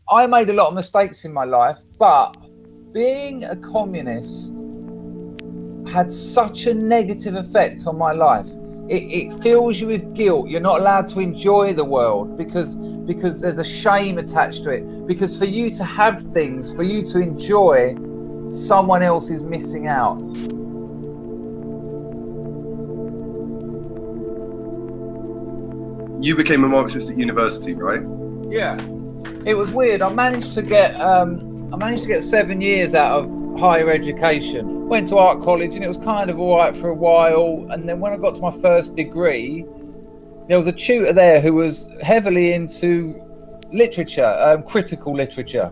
I made a lot of mistakes in my life, but being a communist had such a negative effect on my life. It fills you with guilt. You're not allowed to enjoy the world because there's a shame attached to it. Because for you to have things, for you to enjoy, someone else is missing out. You became a Marxist at university, right? Yeah. It was weird. I managed to get 7 years out of higher education. Went to art college and it was kind of all right for a while. And then when I got to my first degree, there was a tutor there who was heavily into literature, critical literature.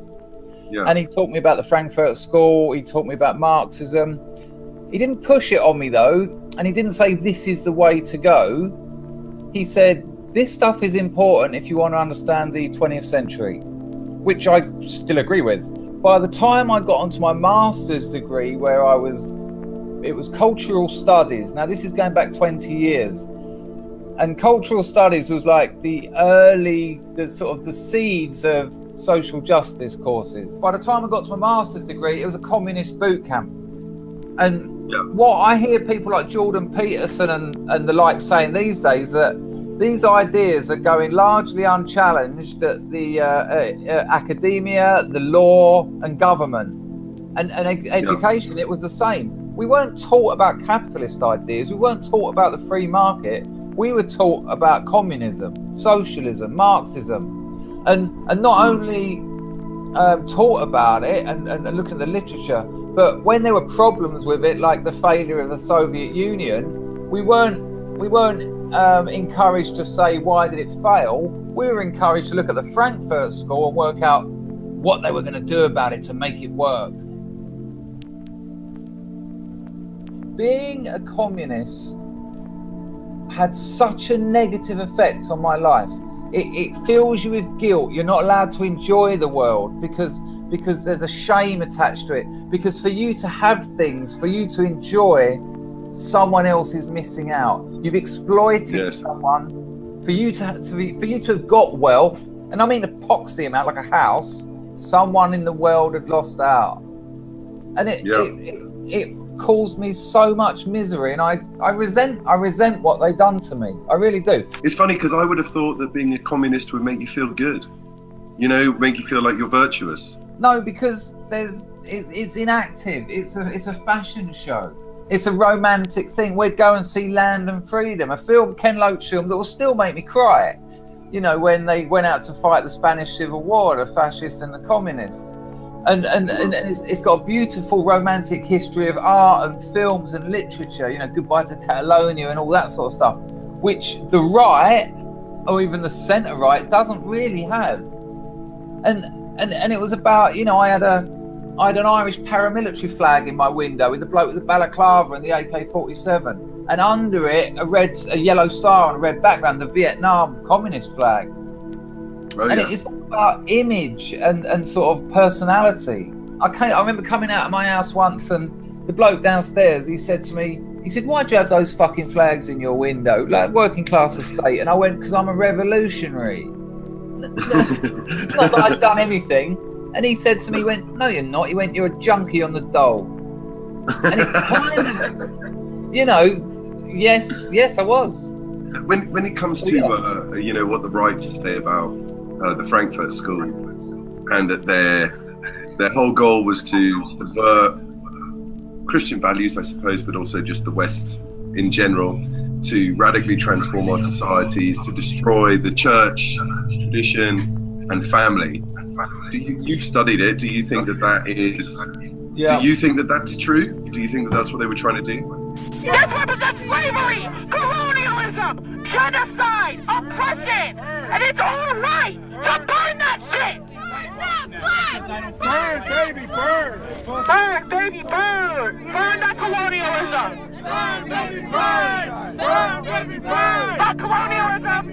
Yeah. And he taught me about the Frankfurt School. He taught me about Marxism. He didn't push it on me though. And he didn't say, this is the way to go. He said, this stuff is important if you want to understand the 20th century, which I still agree with. By the time I got onto my master's degree, where it was cultural studies. Now this is going back 20 years. And cultural studies was like the sort of the seeds of social justice courses. By the time I got to my master's degree, it was a communist boot camp. And what I hear people like Jordan Peterson and the like saying these days, that these ideas are going largely unchallenged at the academia, the law and government. And education, it was the same. We weren't taught about capitalist ideas. We weren't taught about the free market. We were taught about communism, socialism, Marxism. And not only taught about it and looking at the literature, but when there were problems with it, like the failure of the Soviet Union, we weren't encouraged to say, why did it fail? We were encouraged to look at the Frankfurt School and work out what they were going to do about it to make it work. Being a communist had such a negative effect on my life. It fills you with guilt. You're not allowed to enjoy the world because there's a shame attached to it. Because for you to have things, for you to enjoy, someone else is missing out. You've exploited someone for you to have got wealth, and I mean epoxy amount, like a house. Someone in the world had lost out, and it caused me so much misery, and I resent what they've done to me. I really do. It's funny because I would have thought that being a communist would make you feel good, you know, make you feel like you're virtuous. No, because it's inactive. It's a fashion show. It's a romantic thing. We'd go and see Land and Freedom, a film, Ken Loach film, that will still make me cry. You know, when they went out to fight the Spanish Civil War, the fascists and the communists. And it's got a beautiful romantic history of art and films and literature, you know, Goodbye to Catalonia and all that sort of stuff, which the right, or even the centre right, doesn't really have. And it was about, you know, I had an Irish paramilitary flag in my window with the bloke with the balaclava and the AK-47, and under it a yellow star on a red background, the Vietnam communist flag. Oh, and it's all about image and sort of personality. I remember coming out of my house once, and the bloke downstairs, he said to me, why'd you have those fucking flags in your window, like working class estate? And I went, because I'm a revolutionary. Not that I'd done anything. And he said to me, he went, no, you're not. He went, you're a junkie on the dole. And it kind of, you know, yes, I was. When it comes to, you know, what the right say about the Frankfurt School, and that their whole goal was to subvert Christian values, I suppose, but also just the West in general, to radically transform our societies, to destroy the church, tradition, and family. You've studied it. Do you think that is? Yeah. Do you think that that's true? Do you think that that's what they were trying to do? This represents slavery, colonialism, genocide, oppression, and it's all right to burn that shit. Burn, baby, burn! Burn, baby, burn! Burn that colonialism! Burn, baby, burn! Burn, baby, burn! Fuck colonialism!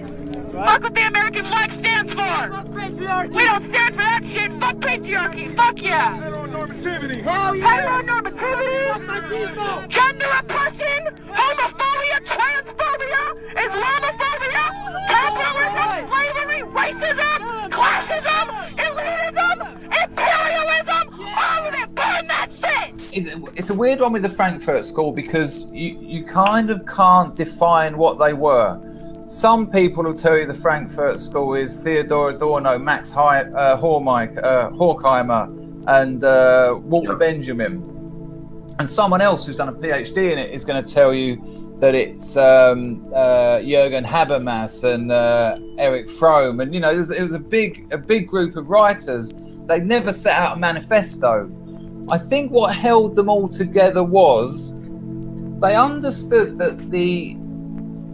Fuck what the American flag stands for! Fuck patriarchy! We don't stand for that shit! Fuck patriarchy! Fuck yeah! Heteronormativity! Hell yeah! Heteronormativity! Gender oppression! Homophobia! Transphobia! Islamophobia! Capitalism! Slavery! Racism! Classism! Elitism! It's a weird one with the Frankfurt School because you kind of can't define what they were. Some people will tell you the Frankfurt School is Theodor Adorno, Max Horkheimer, and Walter Benjamin. And someone else who's done a PhD in it is going to tell you that it's Jürgen Habermas and Eric Fromm. And, it was a big group of writers. They never set out a manifesto. I think what held them all together was they understood that the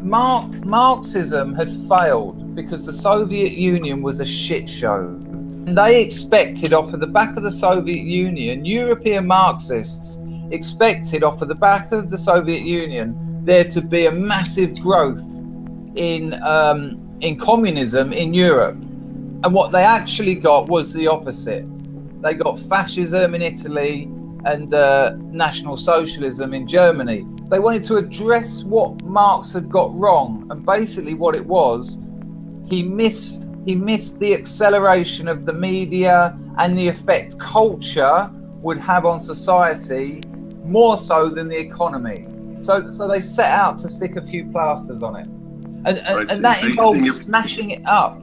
Marxism had failed because the Soviet Union was a shit show. And they expected off of the back of the Soviet Union, European Marxists expected off of the back of the Soviet Union there to be a massive growth in communism in Europe. And what they actually got was the opposite. They got fascism in Italy and National Socialism in Germany. They wanted to address what Marx had got wrong, and basically what it was, he missed the acceleration of the media and the effect culture would have on society more so than the economy. So they set out to stick a few plasters on it, and that involves smashing it up.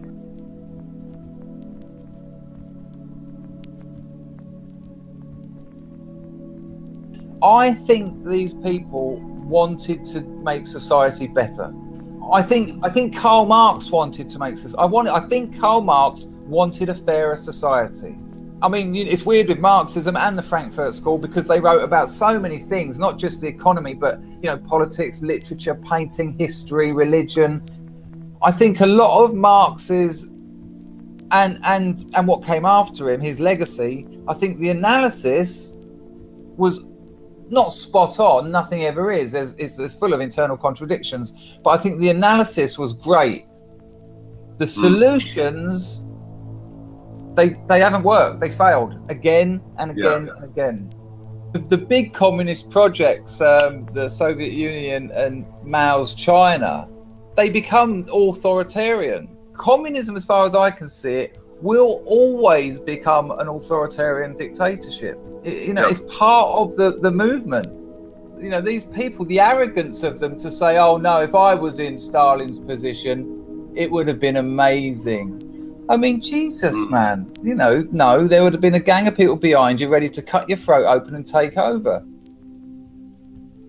I think these people wanted to make society better. I think Karl Marx wanted to make this. I think Karl Marx wanted a fairer society. I mean, it's weird with Marxism and the Frankfurt School because they wrote about so many things, not just the economy, but politics, literature, painting, history, religion. I think a lot of Marx's and what came after him, his legacy, I think the analysis was not spot on. Nothing ever is. It's full of internal contradictions. But I think the analysis was great. The solutions, they haven't worked. They failed again and again and again. The big communist projects, the Soviet Union and Mao's China, they become authoritarian. Communism, as far as I can see it, will always become an authoritarian dictatorship. It's part of the movement. These people, the arrogance of them to say, oh no, if I was in Stalin's position, it would have been amazing. I mean, Jesus, man, no, there would have been a gang of people behind you ready to cut your throat open and take over.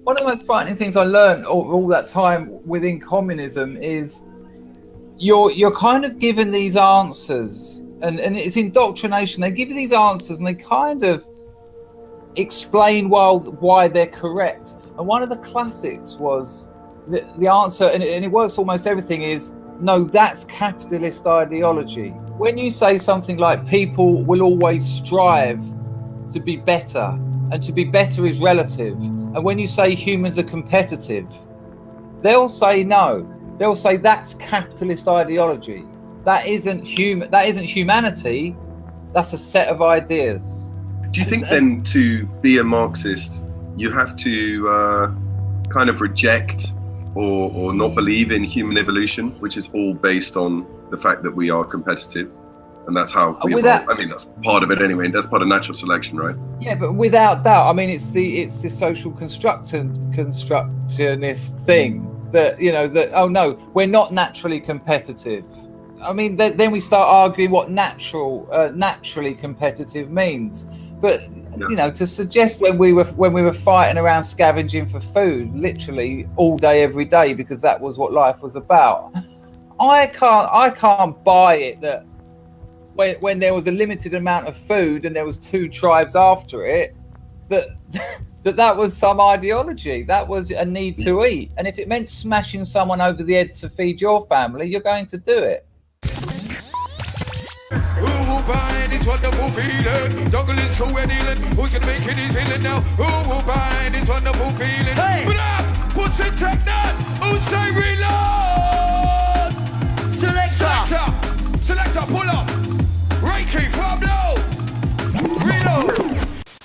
One of the most frightening things I learned all that time within communism is you're kind of given these answers, and it's indoctrination. They give you these answers and they kind of explain why they're correct. And one of the classics was the answer, and it works almost everything, is no, that's capitalist ideology. When you say something like people will always strive to be better, and to be better is relative, and when you say humans are competitive, they'll say no. They'll say that's capitalist ideology. That isn't humanity. That's a set of ideas. Do you think then to be a Marxist, you have to kind of reject or not believe in human evolution, which is all based on the fact that we are competitive? And that's how we evolve. I mean, that's part of it anyway. That's part of natural selection, right? Yeah, but without doubt, I mean, it's the social constructionist thing that, that, oh no, we're not naturally competitive. I mean, then we start arguing what naturally competitive means. But to suggest when we were fighting around scavenging for food, literally all day, every day, because that was what life was about. I can't buy it that when there was a limited amount of food and there was 2 tribes after it, that was some ideology. That was a need to eat. And if it meant smashing someone over the head to feed your family, you're going to do it. Who will find this wonderful feeling? Jungle is who we're dealing. Who's gonna make it easy now? Who will find this wonderful feeling? Hey! Put up! What's it take that? Who say